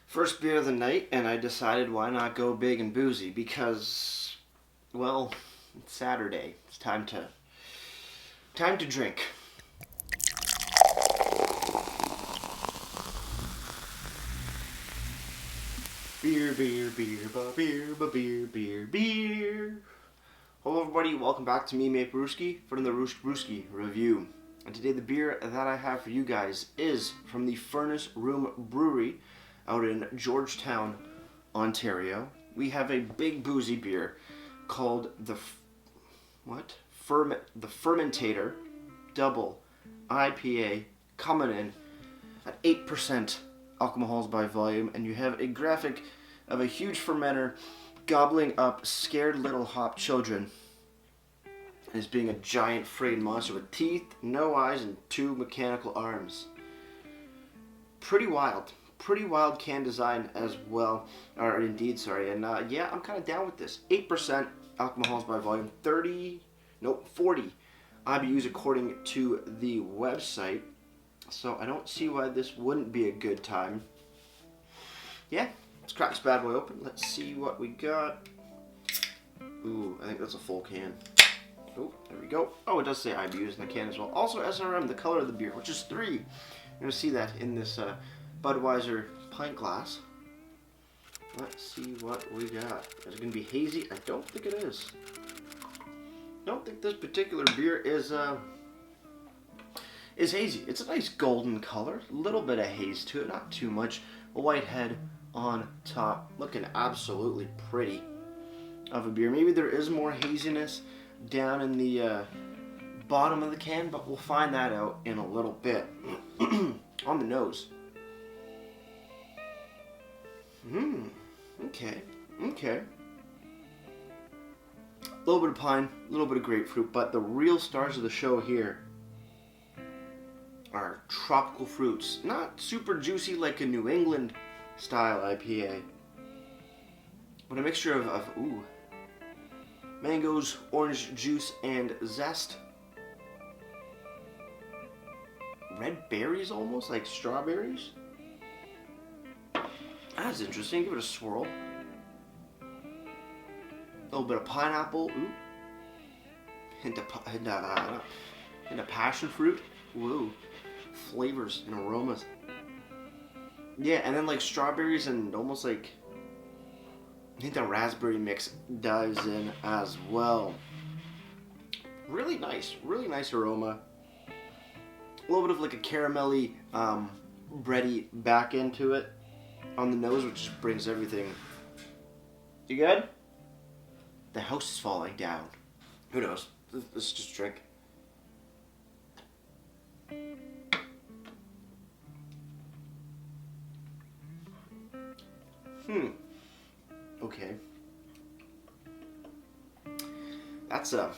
First beer of the night, and I decided why not go big and boozy because, well, it's Saturday. It's time to drink. Beer, beer, beer, beer, beer. Hello, everybody. Welcome back to me, Mate Brewski, for the Brewski review. And today, the beer that I have for you guys is from the Furnace Room Brewery out in Georgetown, Ontario. We have a big boozy beer called the Fermentator Double Ipa, coming in at 8% alcohols by volume, and you have a graphic of a huge fermenter gobbling up scared little hop children as being a giant frayed monster with teeth, no eyes, and two mechanical arms. Pretty wild can design as well, or indeed, sorry, and yeah, I'm kind of down with this. 8% alcohols by volume, 40 IBUs according to the website. So I don't see why this wouldn't be a good time. Yeah, let's crack this bad boy open. Let's see what we got. Ooh, I think that's a full can. Oh, there we go. Oh, it does say IBUs in the can as well. Also SRM, the color of the beer, which is 3. You're going to see that in this Budweiser pint glass. Let's see what we got. Is it going to be hazy? I don't think it is. Don't think this particular beer is hazy. It's a nice golden color, a little bit of haze to it, not too much. A white head on top, looking absolutely pretty of a beer. Maybe there is more haziness down in the bottom of the can, but we'll find that out in a little bit. On the nose. Okay. A little bit of pine, a little bit of grapefruit, but the real stars of the show here are tropical fruits. Not super juicy like a New England style IPA, but a mixture of mangoes, orange juice, and zest. Red berries almost, like strawberries. That's interesting. Give it a swirl. A little bit of pineapple. Ooh. Hint of passion fruit. Whoa. Flavors and aromas. Yeah, and then like strawberries and almost like I think the raspberry mix dives in as well. Really nice aroma. A little bit of like a caramelly, bready back into it on the nose, which brings everything. You good? The house is falling down. Who knows? Let's just drink. Okay. That's an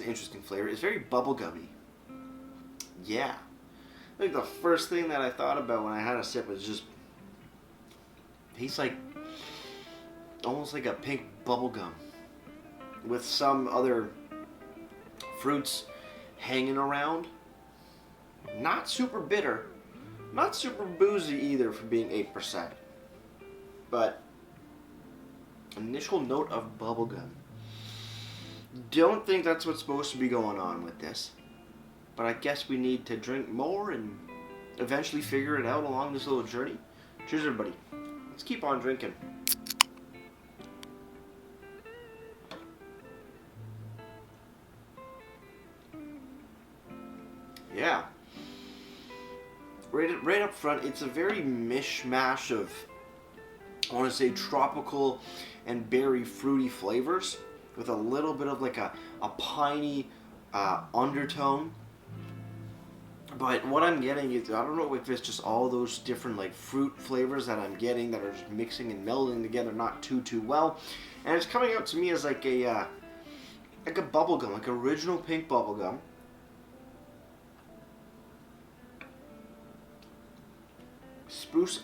interesting flavor. It's very bubblegummy. Yeah. I think the first thing that I thought about when I had a sip was just tastes like almost like a pink bubblegum with some other fruits hanging around. Not super bitter, not super boozy either for being 8%. But initial note of bubblegum. Don't think that's what's supposed to be going on with this. But I guess we need to drink more and eventually figure it out along this little journey. Cheers, everybody. Let's keep on drinking. Yeah. Right up front, it's a very mishmash of, I want to say, tropical and berry fruity flavors with a little bit of like a piney undertone. But what I'm getting is, I don't know if it's just all those different like fruit flavors that I'm getting that are just mixing and melding together not too well. And it's coming out to me as like a bubblegum, like original pink bubblegum.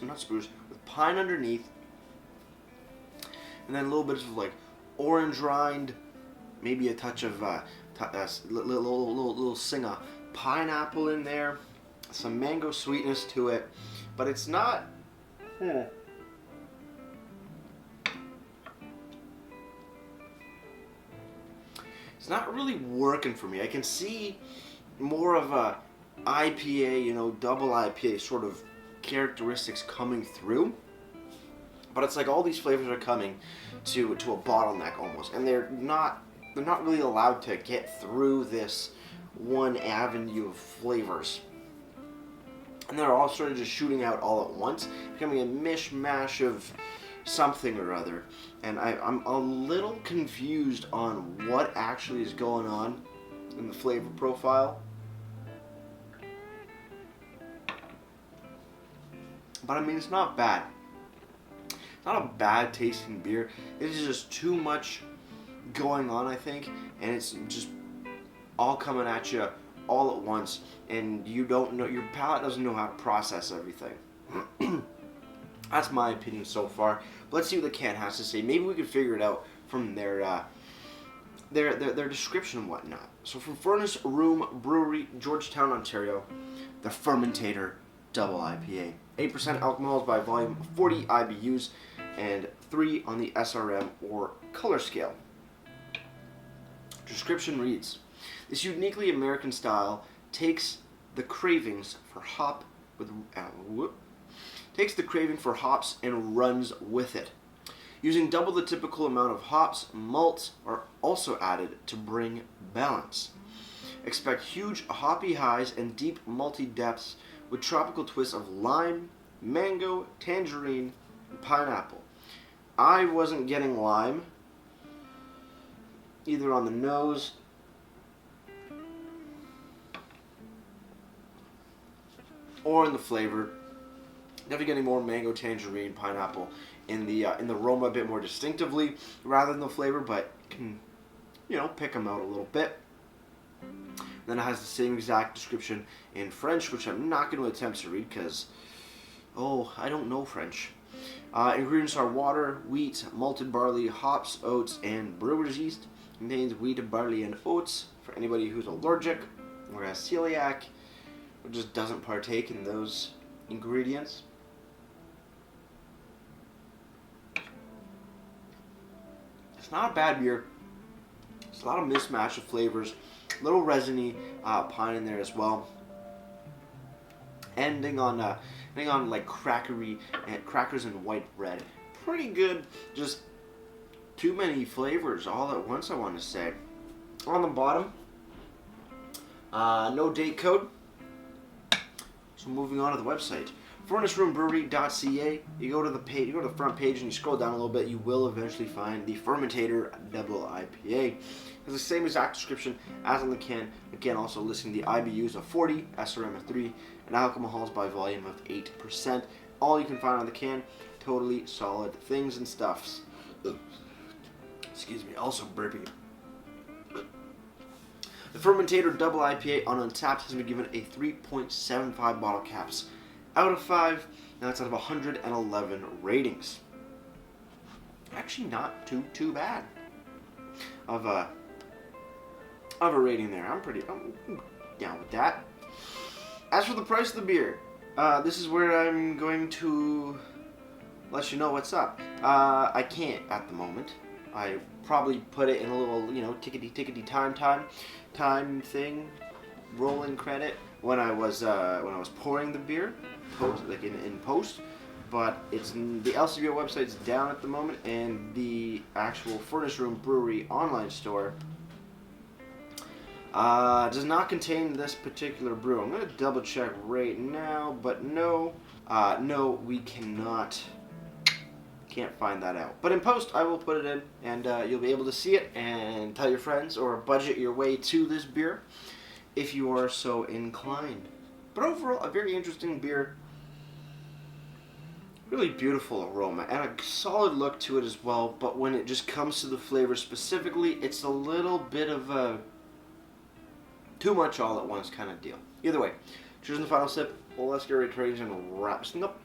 Not spruce, with pine underneath. And then a little bit of like orange rind, maybe a touch of little sing of pineapple in there, some mango sweetness to it, but it's not not really working for me. I can see more of a IPA, you know, double IPA sort of characteristics coming through. But it's like all these flavors are coming to a bottleneck almost, and they're not really allowed to get through this one avenue of flavors. And they're all sort of just shooting out all at once, becoming a mishmash of something or other. And I'm a little confused on what actually is going on in the flavor profile. But I mean, it's not bad. It's not a bad tasting beer. It is just too much going on, I think, and it's just all coming at you all at once, and you don't know, your palate doesn't know how to process everything. That's my opinion so far. But let's see what the can has to say. Maybe we can figure it out from their description and whatnot. So from Furnace Room Brewery, Georgetown, Ontario, the Fermentator Double IPA. 8% alcohols by volume, 40 IBUs, and 3 on the SRM or color scale. Description reads, this uniquely American style takes the cravings for hops and runs with it. Using double the typical amount of hops, malts are also added to bring balance. Expect huge hoppy highs and deep malty depths with tropical twists of lime, mango, tangerine, and pineapple. I wasn't getting lime, either on the nose or in the flavor. Definitely getting more mango, tangerine, pineapple in the aroma a bit more distinctively rather than the flavor, but you can, you know, pick them out a little bit. Then it has the same exact description in French, which I'm not going to attempt to read because, I don't know French. Ingredients are water, wheat, malted barley, hops, oats, and brewer's yeast. Contains wheat, barley, and oats for anybody who's allergic or has celiac or just doesn't partake in those ingredients. It's not a bad beer. It's a lot of mismatch of flavors. A little resiny pine in there as well. Ending on like crackers and white bread. Pretty good. Just too many flavors all at once, I want to say. On the bottom, no date code. So moving on to the website, furnaceroombrewery.ca. You go to the page, you go to the front page, and you scroll down a little bit. You will eventually find the Fermentator Double IPA. It's the same exact description as on the can. Again, also listing the IBUs of 40, SRM of 3, and alcohols by volume of 8%. All you can find on the can. Totally solid things and stuffs. Excuse me. Also burping. The Fermentator Double IPA on Untapped has been given a 3.75 bottle caps out of 5. Now that's out of 111 ratings. Actually, not too bad of a rating there. I'm down with that. As for the price of the beer, this is where I'm going to let you know what's up. I can't at the moment. I probably put it in a little, tickety time thing, rolling credit when I was pouring the beer, in post. But it's the LCBO website's down at the moment, and the actual Furnace Room Brewery online store does not contain this particular brew. I'm going to double check right now, but no, we cannot. Can't find that out. But in post, I will put it in, and you'll be able to see it and tell your friends or budget your way to this beer if you are so inclined. But overall, a very interesting beer. Really beautiful aroma and a solid look to it as well. But when it just comes to the flavor specifically, it's a little bit of a too much all at once kind of deal. Either way, cheers in the final sip. Well, let's get ready to raise and wrap this thing up.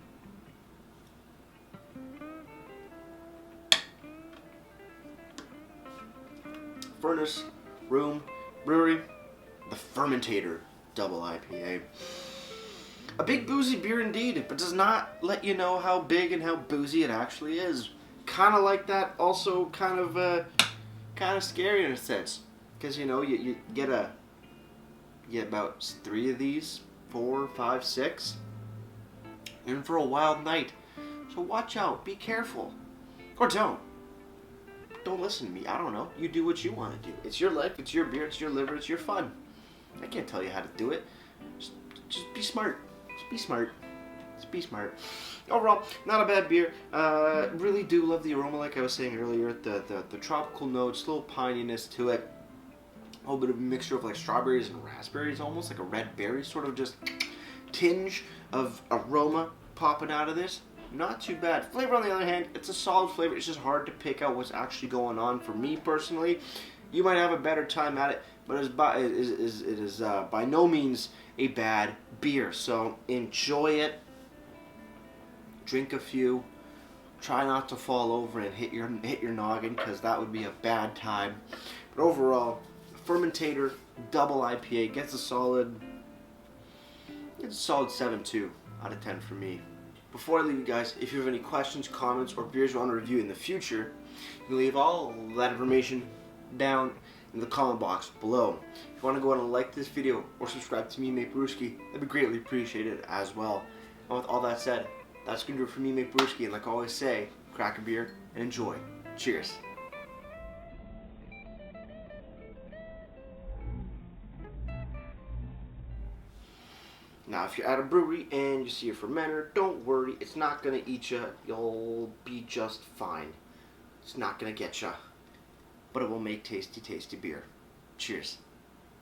Furnace Room Brewery, the Fermentator Double IPA. A big boozy beer indeed, but does not let you know how big and how boozy it actually is. Kind of like that, also kind of scary in a sense. Because, you know, you get about 3 of these, 4, 5, 6, in for a wild night. So watch out, be careful. Or don't. Don't listen to me, I don't know. You do what you want to do. It's your life, it's your beer, it's your liver, it's your fun. I can't tell you how to do it. Just be smart. Just be smart. Just be smart. Overall, not a bad beer. Really do love the aroma, like I was saying earlier. The tropical notes, little pininess to it. A little bit of a mixture of like strawberries and raspberries, almost like a red berry sort of just tinge of aroma popping out of this. Not too bad. Flavor, on the other hand, it's a solid flavor. It's just hard to pick out what's actually going on for me personally. You might have a better time at it, but it is by no means a bad beer. So enjoy it. Drink a few. Try not to fall over and hit your noggin, because that would be a bad time. But overall, Fermentator Double IPA gets a solid 7.2 out of 10 for me. Before I leave you guys, if you have any questions, comments, or beers you want to review in the future, you can leave all that information down in the comment box below. If you want to go ahead and like this video or subscribe to me, Make Brewski, that'd be greatly appreciated as well. And with all that said, that's going to do it for me, Make Brewski, and like I always say, crack a beer and enjoy. Cheers. Now, if you're at a brewery and you see a fermenter, don't worry, it's not going to eat you. You'll be just fine. It's not going to get you, but it will make tasty, tasty beer. Cheers.